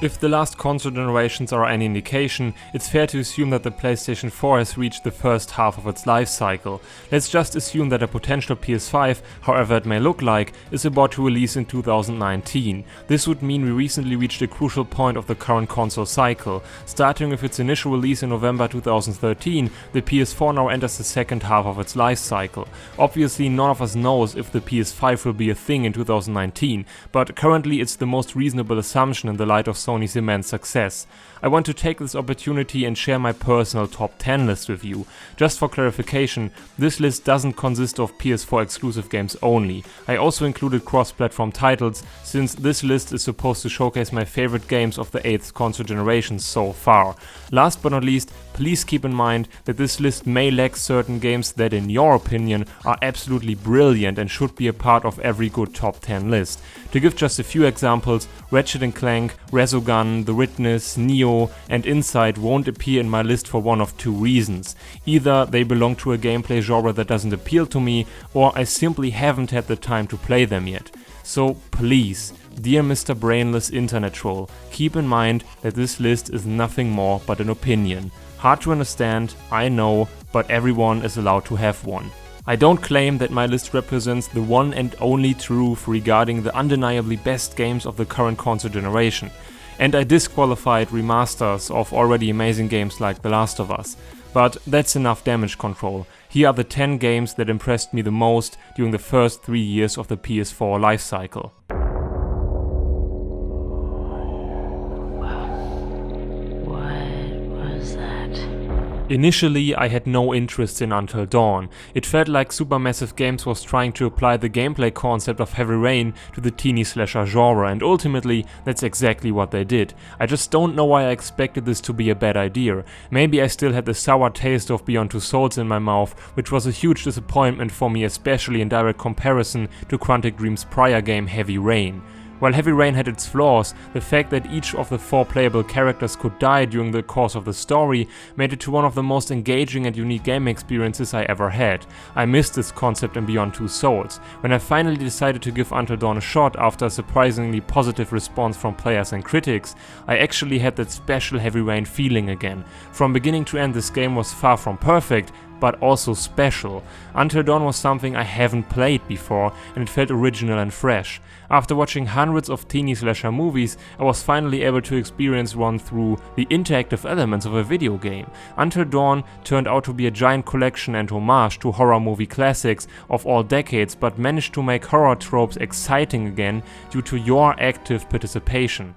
If the last console generations are any indication, it's fair to assume that the PlayStation 4 has reached the first half of its life cycle. Let's just assume that a potential PS5, however it may look like, is about to release in 2019. This would mean we recently reached a crucial point of the current console cycle. Starting with its initial release in November 2013, the PS4 now enters the second half of its life cycle. Obviously none of us knows if the PS5 will be a thing in 2019, but currently it's the most reasonable assumption in the light of Sony's immense success. I want to take this opportunity and share my personal top 10 list with you. Just for clarification, this list doesn't consist of PS4 exclusive games only. I also included cross-platform titles, since this list is supposed to showcase my favorite games of the 8th console generation so far. Last but not least, please keep in mind that this list may lack certain games that in your opinion are absolutely brilliant and should be a part of every good top 10 list. To give just a few examples, Ratchet & Clank, Resogun, The Witness, Neo and Inside won't appear in my list for one of two reasons. Either they belong to a gameplay genre that doesn't appeal to me, or I simply haven't had the time to play them yet. So please, dear Mr. Brainless Internet Troll, keep in mind that this list is nothing more but an opinion. Hard to understand, I know, but everyone is allowed to have one. I don't claim that my list represents the one and only truth regarding the undeniably best games of the current console generation. And I disqualified remasters of already amazing games like The Last of Us. But that's enough damage control. Here are the 10 games that impressed me the most during the first 3 years of the PS4 lifecycle. Initially, I had no interest in Until Dawn. It felt like Supermassive Games was trying to apply the gameplay concept of Heavy Rain to the teeny slasher genre, and ultimately, that's exactly what they did. I just don't know why I expected this to be a bad idea. Maybe I still had the sour taste of Beyond Two Souls in my mouth, which was a huge disappointment for me, especially in direct comparison to Quantic Dream's prior game Heavy Rain. While Heavy Rain had its flaws, the fact that each of the 4 playable characters could die during the course of the story made it to one of the most engaging and unique game experiences I ever had. I missed this concept in Beyond Two Souls. When I finally decided to give Until Dawn a shot after a surprisingly positive response from players and critics, I actually had that special Heavy Rain feeling again. From beginning to end, this game was far from perfect, but also special. Until Dawn was something I haven't played before, and it felt original and fresh. After watching hundreds of teeny slasher movies, I was finally able to experience one through the interactive elements of a video game. Until Dawn turned out to be a giant collection and homage to horror movie classics of all decades, but managed to make horror tropes exciting again due to your active participation.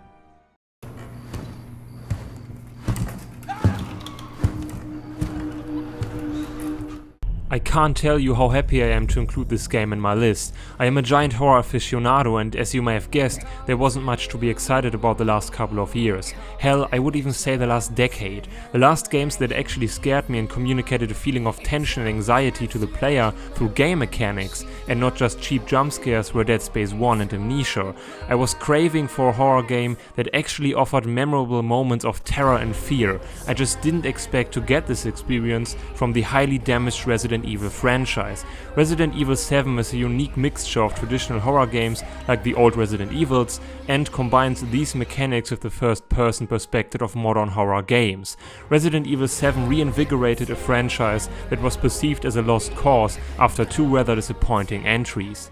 I can't tell you how happy I am to include this game in my list. I am a giant horror aficionado, and as you may have guessed, there wasn't much to be excited about the last couple of years. Hell, I would even say the last decade. The last games that actually scared me and communicated a feeling of tension and anxiety to the player through game mechanics, and not just cheap jump scares, were Dead Space 1 and Amnesia. I was craving for a horror game that actually offered memorable moments of terror and fear. I just didn't expect to get this experience from the highly damaged Resident Evil franchise. Resident Evil 7 is a unique mixture of traditional horror games like the old Resident Evils and combines these mechanics with the first-person perspective of modern horror games. Resident Evil 7 reinvigorated a franchise that was perceived as a lost cause after 2 rather disappointing entries.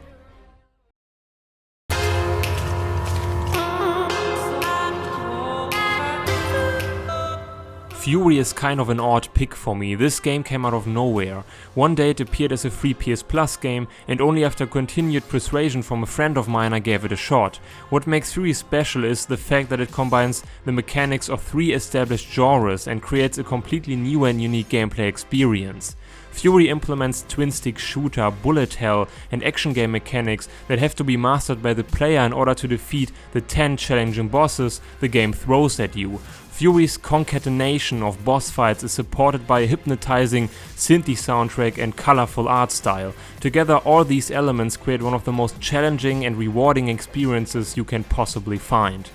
Fury is kind of an odd pick for me. This game came out of nowhere. One day it appeared as a free PS Plus game, and only after continued persuasion from a friend of mine I gave it a shot. What makes Fury special is the fact that it combines the mechanics of 3 established genres and creates a completely new and unique gameplay experience. Fury implements twin-stick shooter, bullet hell and action game mechanics that have to be mastered by the player in order to defeat the 10 challenging bosses the game throws at you. Fury's concatenation of boss fights is supported by a hypnotizing synthy soundtrack and colorful art style. Together, all these elements create one of the most challenging and rewarding experiences you can possibly find.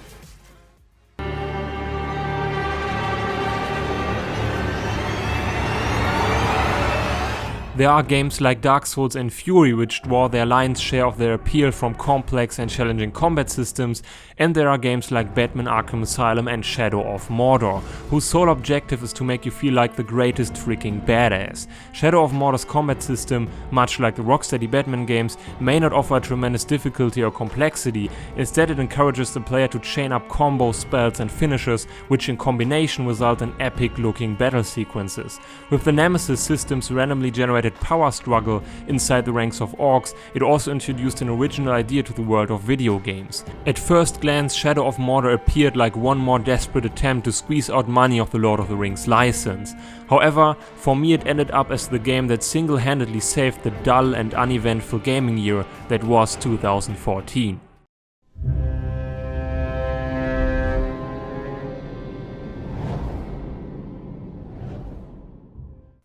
There are games like Dark Souls and Fury which draw their lion's share of their appeal from complex and challenging combat systems, and there are games like Batman Arkham Asylum and Shadow of Mordor, whose sole objective is to make you feel like the greatest freaking badass. Shadow of Mordor's combat system, much like the Rocksteady Batman games, may not offer a tremendous difficulty or complexity. Instead, it encourages the player to chain up combos, spells and finishers, which in combination result in epic looking battle sequences. With the Nemesis system's randomly generated power struggle inside the ranks of orcs, it also introduced an original idea to the world of video games. At first glance, Shadow of Mordor appeared like one more desperate attempt to squeeze out money of the Lord of the Rings license. However, for me it ended up as the game that single-handedly saved the dull and uneventful gaming year that was 2014.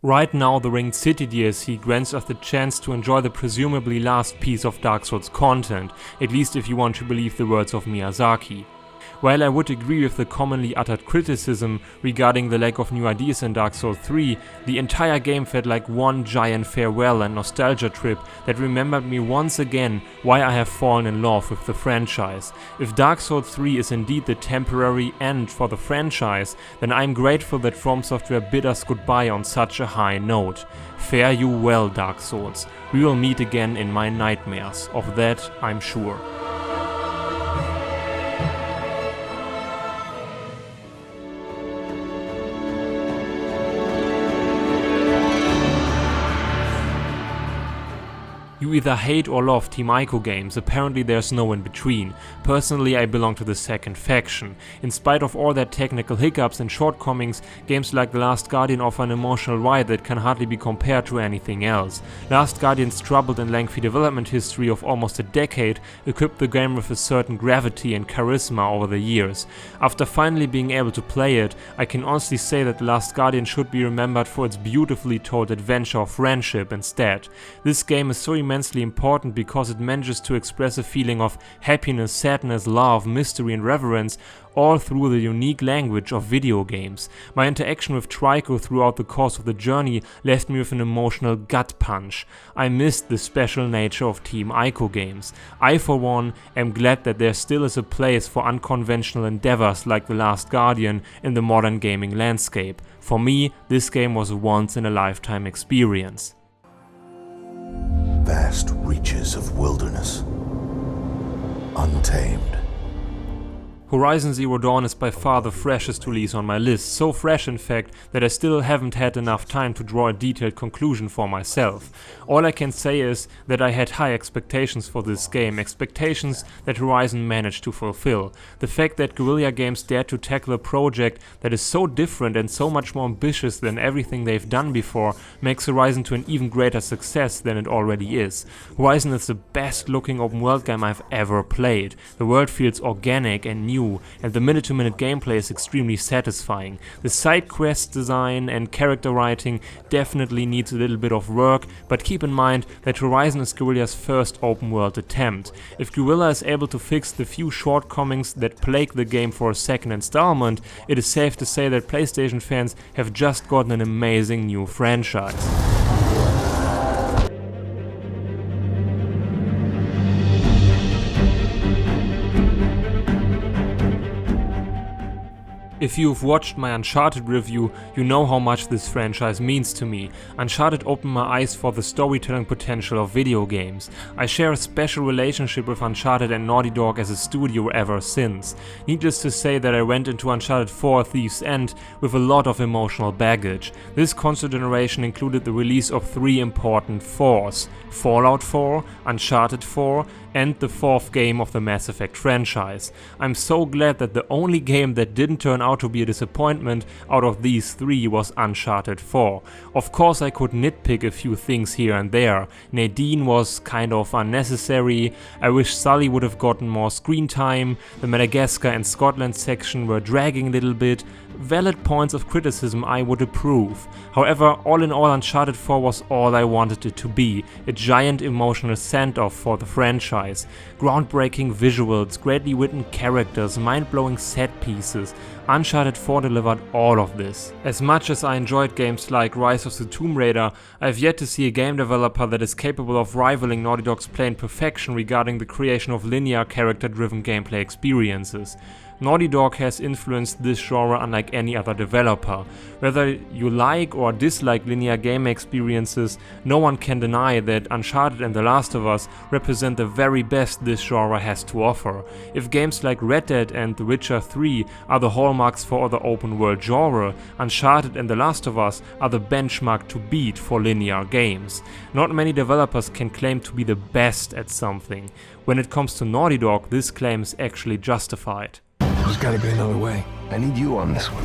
Right now, the Ringed City DLC grants us the chance to enjoy the presumably last piece of Dark Souls content, at least if you want to believe the words of Miyazaki. While I would agree with the commonly uttered criticism regarding the lack of new ideas in Dark Souls 3, the entire game felt like one giant farewell and nostalgia trip that remembered me once again why I have fallen in love with the franchise. If Dark Souls 3 is indeed the temporary end for the franchise, then I'm grateful that From Software bid us goodbye on such a high note. Fare you well, Dark Souls. We will meet again in my nightmares, of that I'm sure. You either hate or love Team Ico games, apparently there's no in between. Personally, I belong to the second faction. In spite of all their technical hiccups and shortcomings, games like The Last Guardian offer an emotional ride that can hardly be compared to anything else. Last Guardian's troubled and lengthy development history of almost a decade equipped the game with a certain gravity and charisma over the years. After finally being able to play it, I can honestly say that The Last Guardian should be remembered for its beautifully told adventure of friendship instead. This game is so immensely important because it manages to express a feeling of happiness, sadness, love, mystery and reverence, all through the unique language of video games. My interaction with Trico throughout the course of the journey left me with an emotional gut punch. I missed the special nature of Team Ico games. I for one am glad that there still is a place for unconventional endeavors like The Last Guardian in the modern gaming landscape. For me, this game was a once in a lifetime experience. Vast reaches of wilderness, untamed. Horizon Zero Dawn is by far the freshest release on my list, so fresh in fact that I still haven't had enough time to draw a detailed conclusion for myself. All I can say is that I had high expectations for this game, expectations that Horizon managed to fulfill. The fact that Guerrilla Games dared to tackle a project that is so different and so much more ambitious than everything they've done before makes Horizon to an even greater success than it already is. Horizon is the best looking open world game I've ever played. The world feels organic and new, and the minute-to-minute gameplay is extremely satisfying. The side quest design and character writing definitely needs a little bit of work, but keep in mind that Horizon is Guerrilla's first open world attempt. If Guerrilla is able to fix the few shortcomings that plague the game for a second installment, it is safe to say that PlayStation fans have just gotten an amazing new franchise. If you've watched my Uncharted review, you know how much this franchise means to me. Uncharted opened my eyes for the storytelling potential of video games. I share a special relationship with Uncharted and Naughty Dog as a studio ever since. Needless to say that I went into Uncharted 4 Thief's End with a lot of emotional baggage. This console generation included the release of 3 important 4s: Fallout 4, Uncharted 4, and the 4th game of the Mass Effect franchise. I'm so glad that the only game that didn't turn out to be a disappointment out of these 3 was Uncharted 4. Of course I could nitpick a few things here and there. Nadine was kind of unnecessary, I wish Sully would have gotten more screen time, the Madagascar and Scotland section were dragging a little bit, valid points of criticism I would approve. However, all in all, Uncharted 4 was all I wanted it to be, a giant emotional send-off for the franchise. Groundbreaking visuals, greatly written characters, mind-blowing set pieces. Uncharted 4 delivered all of this. As much as I enjoyed games like Rise of the Tomb Raider, I've yet to see a game developer that is capable of rivaling Naughty Dog's plain perfection regarding the creation of linear character-driven gameplay experiences. Naughty Dog has influenced this genre unlike any other developer. Whether you like or dislike linear game experiences, no one can deny that Uncharted and The Last of Us represent the very best this genre has to offer. If games like Red Dead and The Witcher 3 are the hallmarks for the open world genre, Uncharted and The Last of Us are the benchmark to beat for linear games. Not many developers can claim to be the best at something. When it comes to Naughty Dog, this claim is actually justified. There's gotta be another way. I need you on this one.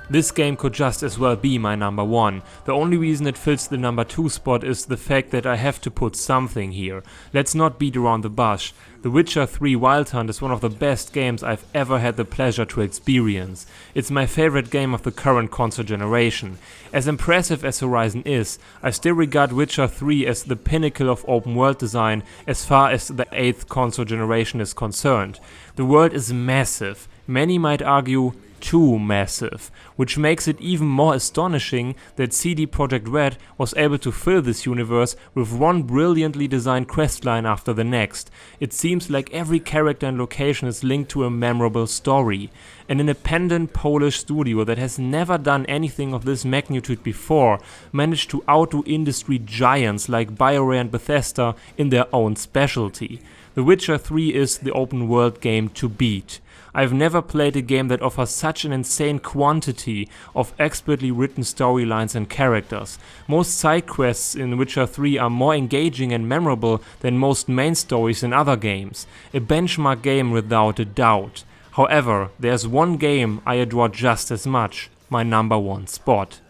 This game could just as well be my number 1. The only reason it fills the number 2 spot is the fact that I have to put something here. Let's not beat around the bush. The Witcher 3 Wild Hunt is one of the best games I've ever had the pleasure to experience. It's my favorite game of the current console generation. As impressive as Horizon is, I still regard Witcher 3 as the pinnacle of open world design as far as the 8th console generation is concerned. The world is massive, many might argue too massive, which makes it even more astonishing that CD Projekt Red was able to fill this universe with one brilliantly designed questline after the next. It seems like every character and location is linked to a memorable story. An independent Polish studio that has never done anything of this magnitude before managed to outdo industry giants like BioWare and Bethesda in their own specialty. The Witcher 3 is the open world game to beat. I've never played a game that offers such an insane quantity of expertly written storylines and characters. Most side quests in Witcher 3 are more engaging and memorable than most main stories in other games. A benchmark game without a doubt. However, there's one game I adore just as much, my number 1 spot.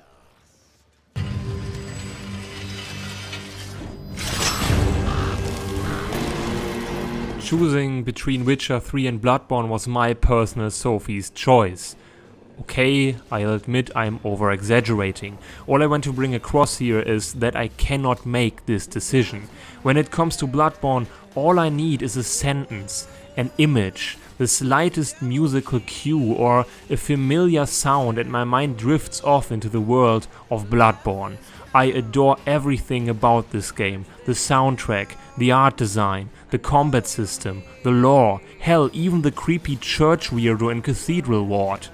Choosing between Witcher 3 and Bloodborne was my personal Sophie's choice. Okay, I'll admit I'm over-exaggerating. All I want to bring across here is that I cannot make this decision. When it comes to Bloodborne, all I need is a sentence, an image, the slightest musical cue or a familiar sound, and my mind drifts off into the world of Bloodborne. I adore everything about this game, the soundtrack, the art design, the combat system, the lore, hell, even the creepy church weirdo in Cathedral Ward.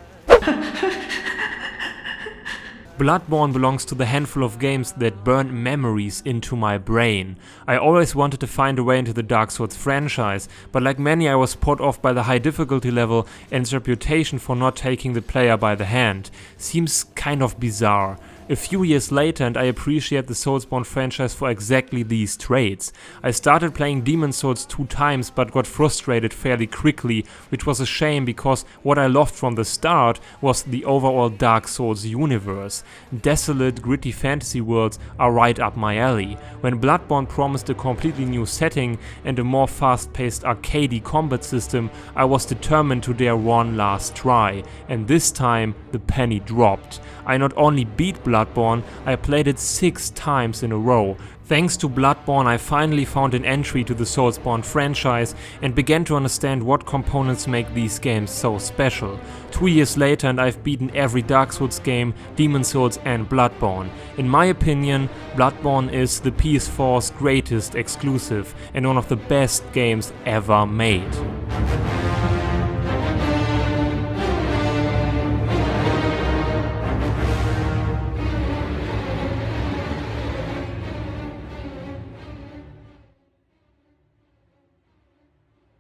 Bloodborne belongs to the handful of games that burned memories into my brain. I always wanted to find a way into the Dark Souls franchise, but like many I was put off by the high difficulty level and its reputation for not taking the player by the hand. Seems kind of bizarre. A few years later, and I appreciate the Soulsborne franchise for exactly these traits. I started playing Demon's Souls 2 times but got frustrated fairly quickly, which was a shame because what I loved from the start was the overall Dark Souls universe. Desolate, gritty fantasy worlds are right up my alley. When Bloodborne promised a completely new setting and a more fast-paced arcadey combat system, I was determined to dare one last try, and this time the penny dropped. I not only beat Bloodborne, I played it 6 times in a row. Thanks to Bloodborne, I finally found an entry to the Soulsborne franchise and began to understand what components make these games so special. 2 years later and I've beaten every Dark Souls game, Demon's Souls and Bloodborne. In my opinion, Bloodborne is the PS4's greatest exclusive and one of the best games ever made.